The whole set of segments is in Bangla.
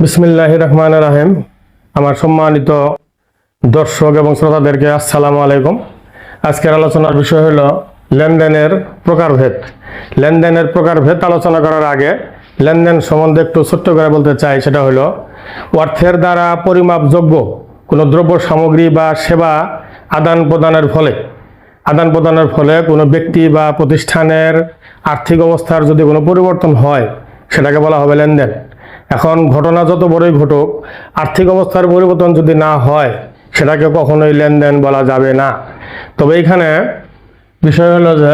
বিসমিল্লাহির রহমানির রহিম। আমার সম্মানিত দর্শক এবং শ্রোতাদেরকে আসসালামু আলাইকুম। আজকের আলোচনার বিষয় হলো লেনদেনের প্রকারভেদ। লেনদেনের প্রকারভেদ আলোচনা করার আগে লেনদেন সম্বন্ধে একটু ছোট্ট করে বলতে চাই। সেটা হলো অর্থের দ্বারা পরিমাপযোগ্য কোনো দ্রব্য সামগ্রী বা সেবা আদান প্রদানের ফলে কোনো ব্যক্তি বা প্রতিষ্ঠানের আর্থিক অবস্থার যদি কোনো পরিবর্তন হয় সেটাকে বলা হবে লেনদেন। এখন ঘটনা যত বড়ই ঘটুক, আর্থিক অবস্থার পরিবর্তন যদি না হয় সেটাকে কখনোই লেনদেন বলা যাবে না। তবে এইখানে বিষয় হলো যে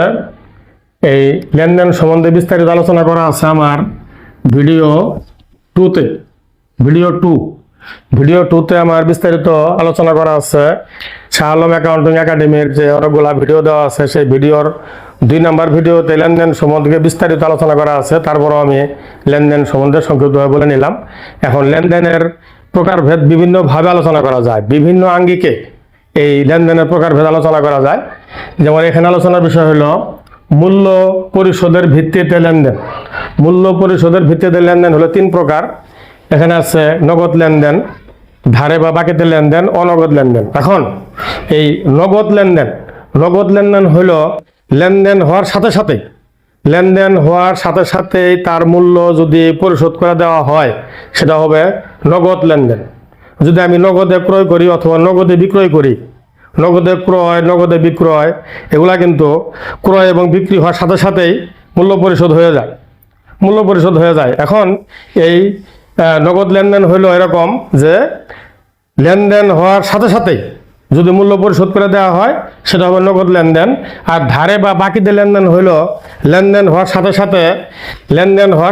এই লেনদেন সম্বন্ধে বিস্তারিত আলোচনা করা আছে আমার ভিডিও টুতে আমার বিস্তারিত আলোচনা করা আছে। শাহ আলম অ্যাকাউন্টিং একাডেমির যে অনেকগুলা ভিডিও দেওয়া আছে, সেই ভিডিওর 2 নম্বর ভিডিওতে লেনদেন সম্বন্ধে বিস্তারিত আলোচনা করা আছে। তারপরও আমি লেনদেন সম্বন্ধে সংক্ষিপ্তভাবে বলে নিলাম। এখন লেনদেনের প্রকারভেদ বিভিন্নভাবে আলোচনা করা যায়, বিভিন্ন আঙ্গিকে এই লেনদেনের প্রকারভেদ আলোচনা করা যায়। যেমন এখানে আলোচনার বিষয় হলো মূল্য পরিশোধের ভিত্তিতে লেনদেন। মূল্য পরিশোধের ভিত্তিতে লেনদেন হলো 3 প্রকার। এখানে আছে নগদ লেনদেন, ধারে বা বাকিতে লেনদেন, অনগদ লেনদেন। এখন এই নগদ লেনদেন হলো লেনদেন হওয়ার সাথে সাথেই তার মূল্য যদি পরিশোধ করে দেওয়া হয় সেটা হবে নগদ লেনদেন। যদি আমি নগদে ক্রয় করি অথবা নগদে বিক্রয় করি, নগদে ক্রয় নগদে বিক্রয় এগুলা কিন্তু ক্রয় এবং বিক্রি হওয়ার সাথে সাথেই মূল্য পরিশোধ হয়ে যায়। এখন এই নগদ লেনদেন হইল এরকম যে লেনদেন হওয়ার সাথে সাথেই যদি মূল্য পরিশোধ করে দেওয়া হয় সেটা হবে নগদ লেনদেন। আর ধারে বা বাকিতে লেনদেন হইল লেনদেন হওয়ার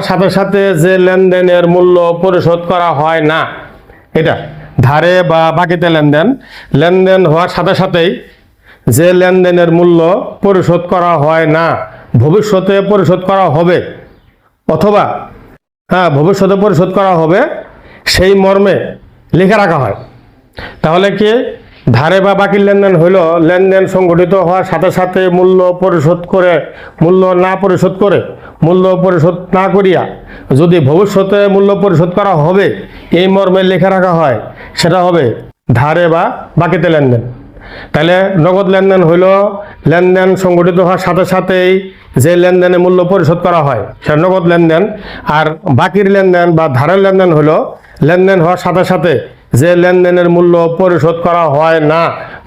সাথে সাথে যে লেনদেনের মূল্য পরিশোধ করা হয় না, এটা ধারে বা বাকিতে লেনদেন হওয়ার সাথে সাথেই যে লেনদেনের মূল্য পরিশোধ করা হয় না, ভবিষ্যতে পরিশোধ করা হবে অথবা ভবিষ্যতে পরিশোধ করা হবে সেই মর্মে লিখে রাখা হয়। তাহলে কি ধারে বা বাকির লেনদেন হইল লেনদেন সংগঠিত হওয়ার সাথে সাথে মূল্য পরিশোধ না করিয়া যদি ভবিষ্যতে মূল্য পরিশোধ করা হবে এই মর্মে লিখে রাখা হয় সেটা হবে ধারে বা বাকিতে লেনদেন। তাহলে নগদ লেনদেন হইল লেনদেন সংগঠিত হওয়ার সাথে সাথেই যে লেনদেনে মূল্য পরিশোধ করা হয় সেটা নগদ লেনদেন। আর বাকির লেনদেন বা ধারের লেনদেন হইল লেনদেন হওয়ার সাথে সাথে যে লেনদেনের মূল্য পরিশোধ করা হয় না,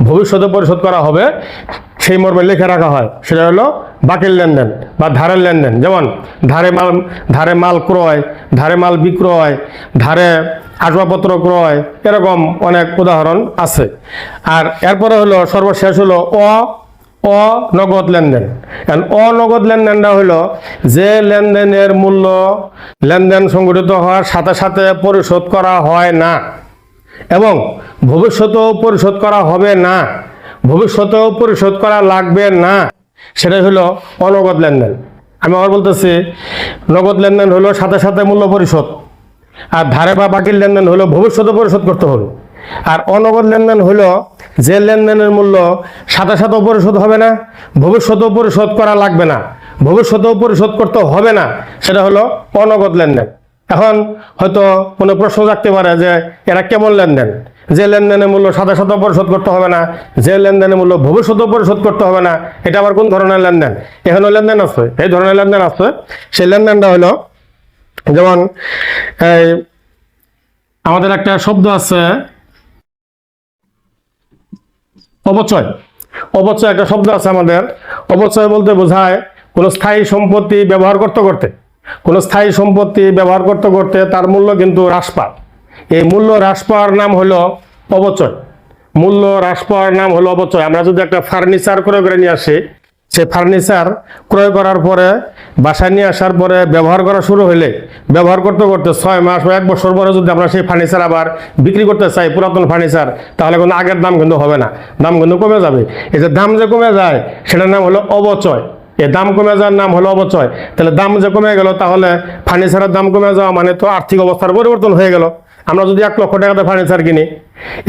ভবিষ্যতে পরিশোধ করা হবে সেই মর্মে লিখে রাখা হয় সেটা হলো বাকির লেনদেন বা ধারের লেনদেন। যেমন ধারে মাল ক্রয়, ধারে মাল বিক্রয়, ধারে আসবাবপত্র ক্রয়, এরকম অনেক উদাহরণ আছে। আর এরপরে হলো সর্বশেষ হলো অনগদ লেনদেন। অনগদ লেনদেনটা হলো যে লেনদেনের মূল্য লেনদেন সংগঠিত হওয়ার সাথে সাথে পরিশোধ করা হয় না এবং ভবিষ্যতেও পরিশোধ করা হবে না, ভবিষ্যতেও পরিশোধ করা লাগবে না, সেটাই হলো অনগদ লেনদেন। আমি আবার বলতেছি, নগদ লেনদেন হলো সাথে সাথে মূল্য পরিশোধ, আর ধারে বা বাকির লেনদেন হলো ভবিষ্যতে পরিশোধ করতে হবে। আর অনগদ লেনদেন হলো যে লেনদেনের মূল্য সাথে সাথেও পরিশোধ হবে না, ভবিষ্যতেও পরিশোধ করা লাগবে না, ভবিষ্যতেও পরিশোধ করতে হবে না, সেটা হলো অনগদ লেনদেন। এখন হয়তো কোনো প্রশ্ন থাকতে পারে যে এরা কেমন লেনদেন, যে লেনদেনের মূল্য সাথে সাথেও পরিশোধ করতে হবে না, যে লেনদেনের মূল্য ভবিষ্যতেও পরিশোধ করতে হবে না, এটা আবার কোন ধরনের লেনদেন? এখানেও লেনদেন আছে, এই ধরনের লেনদেন আছে। সেই লেনদেনটা হলো যেমন আমাদের একটা শব্দ আছে অপচয় একটা শব্দ আছে আমাদের। অপচয় বলতে বোঝায় কোনো স্থায়ী সম্পত্তি ব্যবহার করতে করতে তার মূল্য কিন্তু হ্রাস পায়। এই মূল্য হ্রাস পাওয়ার নাম হলো অপচয়। আমরা যদি একটা ফার্নিচার ক্রয় করে নিয়ে আসি, সে ফার্নিচার ক্রয় করার পরে বাসায় নিয়ে আসার পরে ব্যবহার করা শুরু হলে ব্যবহার করতে করতে 6 মাস বা 1 বছর পরে যদি আমরা সেই ফার্নিচার আবার বিক্রি করতে চাই, পুরাতন ফার্নিচার, তাহলে কোনো আগের দাম কিন্তু হবে না, দাম কিন্তু কমে যাবে। এই যে দাম যে কমে যায় সেটার নাম হলো অপচয়। এই দাম কমে যাওয়ার নাম হলো অপচয়। তাহলে দাম যে কমে গেল, তাহলে ফার্নিচারের দাম কমে যাওয়া মানে তো আর্থিক অবস্থার পরিবর্তন হয়ে গেল। আমরা যদি 1 লক্ষ টাকাতে ফার্নিচার কিনি,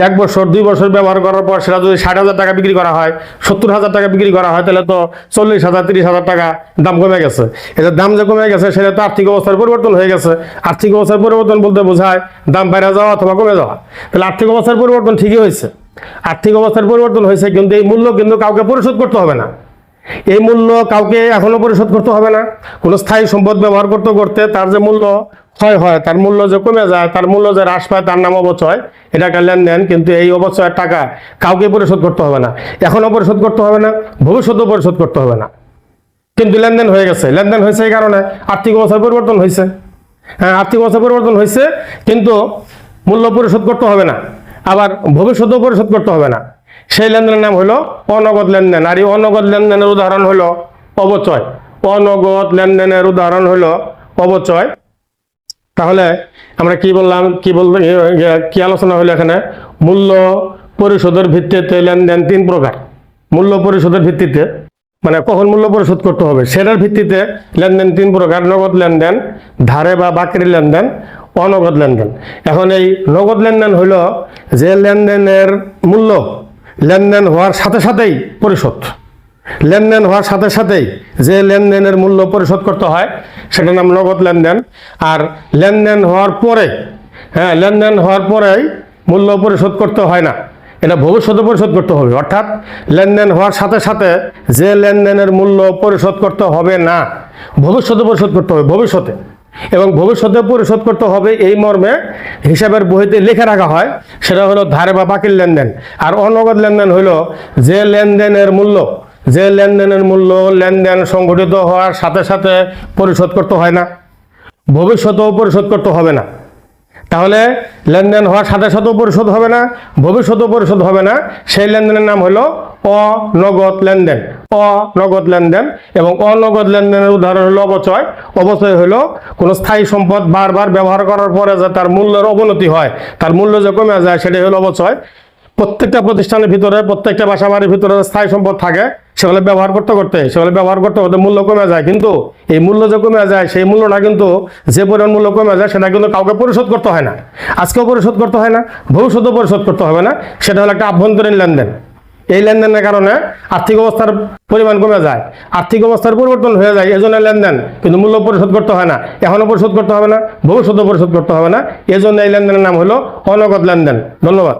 1 বছর 2 বছর ব্যবহার করার পর সেটা যদি 60,000 টাকা বিক্রি করা হয়, 70,000 টাকা বিক্রি করা হয়, তাহলে তো 40,000 30,000 টাকা দাম কমে গেছে। এদের দাম যে কমে গেছে সেটা তো আর্থিক অবস্থার পরিবর্তন হয়ে গেছে। আর্থিক অবস্থার পরিবর্তন বলতে বোঝায় দাম বেড়ে যাওয়া অথবা কমে যাওয়া। তাহলে আর্থিক অবস্থার পরিবর্তন ঠিকই হয়েছে, আর্থিক অবস্থার পরিবর্তন হয়েছে, কিন্তু এই মূল্য কিন্তু কাউকে পরিশোধ করতে হবে না। এই মূল্য কাউকে এখনো পরিশোধ করতে হবে না। কোনো স্থায়ী সম্পদ ব্যবহার করতে করতে তার যে মূল্য ক্ষয় হয়, তার মূল্য যে কমে যায়, তার মূল্য যে হ্রাস পায়, তার নাম অবচয়। এটা একটা লেনদেন, কিন্তু এই অবচয়ের টাকা কাউকে পরিশোধ করতে হবে না, এখনো পরিশোধ করতে হবে না, ভবিষ্যতেও পরিশোধ করতে হবে না। কিন্তু লেনদেন হয়ে গেছে। লেনদেন হয়েছে এই কারণে আর্থিক অবস্থার পরিবর্তন হয়েছে। হ্যাঁ, আর্থিক অবস্থার পরিবর্তন হয়েছে, কিন্তু মূল্য পরিশোধ করতে হবে না, আবার ভবিষ্যতেও পরিশোধ করতে হবে না। সেই লেনদেনের নাম হলো অনগদ লেনদেন। আর এই অনগদ লেনদেনের উদাহরণ হলো অবচয়। অনগদ লেনদেনের উদাহরণ হলো অবচয়। তাহলে আমরা কি বললাম, কি আলোচনা হলো এখানে? মূল্য পরিশোধের ভিত্তিতে লেনদেন 3 প্রকার। মূল্য পরিশোধের ভিত্তিতে মানে কখন মূল্য পরিশোধ করতে হবে সেটার ভিত্তিতে লেনদেন 3 প্রকার: নগদ লেনদেন, ধারে বা বাকির লেনদেন, অনগদ লেনদেন। এখন এই নগদ লেনদেন হলো যে লেনদেনের মূল্য লেনদেন হওয়ার সাথে সাথেই পরিশোধ। লেনদেন হওয়ার সাথে সাথেই যে লেনদেনের মূল্য পরিশোধ করতে হয় সেটার নাম নগদ লেনদেন। আর লেনদেন হওয়ার পরে, হ্যাঁ, লেনদেন হওয়ার পরেই মূল্য পরিশোধ করতে হয় না, এটা ভবিষ্যতে পরিশোধ করতে হবে। অর্থাৎ লেনদেন হওয়ার সাথে সাথে যে লেনদেনের মূল্য পরিশোধ করতে হবে না, ভবিষ্যতে পরিশোধ করতে হবে, ভবিষ্যতে। এবং ভবিষ্যতে পরিশোধ করতে হবে এই মর্মে হিসাবের বইতে লিখে রাখা হয়, সেটা হলো ধারে বা বাকির লেনদেন। আর অনগদ লেনদেন হলো যে লেনদেনের মূল্য লেনদেন সংঘটিত হওয়ার সাথে সাথে পরিশোধ করতে হয় না, ভবিষ্যতেও পরিশোধ করতে হবে না। তাহলে লেনদেন হওয়ার সাথে সাথেও পরিশোধ হবে না, ভবিষ্যতেও পরিশোধ হবে না, সেই লেনদেনের নাম হলো অনগদ লেনদেন। অনগদ লেনদেন। এবং অনগদ লেনদেনের উদাহরণ হলো অবচয়। অবচয় হলো কোনো স্থায়ী সম্পদ বারবার ব্যবহার করার পরে যে তার মূল্যের অবনতি হয়, তার মূল্য যে কমে যায়, সেটাই হলো অবচয়। প্রত্যেকটা প্রতিষ্ঠানের ভিতরে, প্রত্যেকটা বাসা বাড়ির ভিতরে স্থায়ী সম্পদ থাকে, সেগুলো ব্যবহার করতে করতে মূল্য কমে যায়। কিন্তু এই মূল্য যে কমে যায়, সেই মূল্যটা কিন্তু যে পরিমাণ মূল্য কমে যায় সেটা কিন্তু কাউকে পরিশোধ করতে হয় না, আজকেও পরিশোধ করতে হয় না, ভবিষ্যতেও পরিশোধ করতে হবে না। সেটা হলো একটা আভ্যন্তরীণ লেনদেন। এই লেনদেনের কারণে আর্থিক অবস্থার পরিমাণ কমে যায়, আর্থিক অবস্থার পরিবর্তন হয়ে যায়, এজন্য লেনদেন, কিন্তু মূল্য পরিশোধ করতে হয় না, এখনো পরিশোধ করতে হবে না, ভবিষ্যতেও পরিশোধ করতে হবে না। এজন্য এই লেনদেনের নাম হলো অনগদ লেনদেন। ধন্যবাদ।